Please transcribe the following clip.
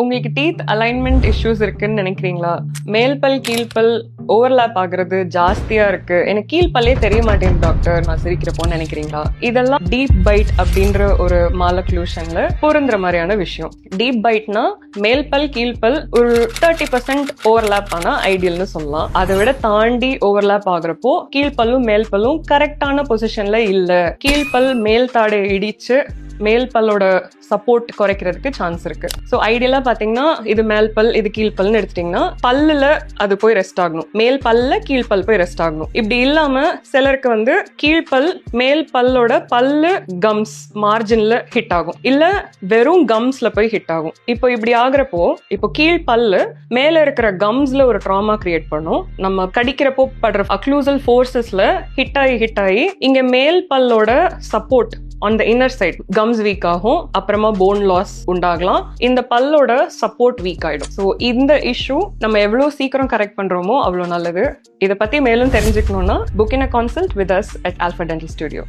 உங்களுக்கு teeth alignment issues இருக்குன்னு நினைக்கிறீங்களா? மேல் பல் கீழ்பல் ஓவர்லாப் ஆகுறது ஜாஸ்தியா இருக்கு, எனக்கு கீழ்பல்லே தெரிய மாட்டேங்குது டாக்டர் நான் சிரிக்கிறப்போன்னு நினைக்கிறீங்களா? இதெல்லாம் டீப் பைட் அப்படின்ற ஒரு மாலக்ளூஷன்ல பொருந்துற மாதிரியான விஷயம். டீப் பைட்னா மேல் பல் கீழ்பல் ஒரு 30% ஓவர்லாப் ஆனா ஐடியல்னு சொல்லலாம். அதை விட தாண்டி ஓவர்லாப் ஆகுறப்போ கீழ்பல்லும் மேல் பல்லும் கரெக்டான பொசிஷன்ல இல்ல, கீழ்பல் மேல் தாடை இடிச்சு மேல் பல்லோட சப்போர்ட் குறைக்கிறதுக்கு சான்ஸ் இருக்கு. ஸோ ஐடியலா பாத்தீங்கன்னா இது மேல் பல் இது கீழ்பல்னு எடுத்துட்டீங்கன்னா பல்லுல அது போய் ரெஸ்ட் ஆகணும், மேல் பல்ல கீழ்பல் போய் ரெஸ்ட் ஆகணும். இப்படி இல்லாம சிலருக்கு கீழ்பல் மேல் பல்லோட பல்லு கம்ஸ் மார்ஜின்ல ஹிட் ஆகும், இல்ல வெறும் கம்ஸ்ல போய் ஹிட் ஆகும். இப்போ இப்படி ஆகுறப்போ இப்போ கீழ் பல்லு மேல இருக்கிற கம்ஸ்ல ஒரு ட்ராமா கிரியேட் பண்ணும். நம்ம கடிக்கிறப்போ படுற அக்ளூசல் ஃபோர்ஸஸ்ல ஹிட் ஆகி இங்க மேல் பல்லோட support on the inner side comes weak ஆகும், அப்புறமா போன் லாஸ் உண்டாகலாம், இந்த பல்லோட சப்போர்ட் வீக் ஆயிடும். ஸோ இந்த இஷ்யூ நம்ம எவ்வளவு சீக்கிரம் கரெக்ட் பண்றோமோ அவ்வளவு நல்லது. இதை பத்தி மேலும் தெரிஞ்சுக்கணும்னா book in a consult with us at alpha dental studio.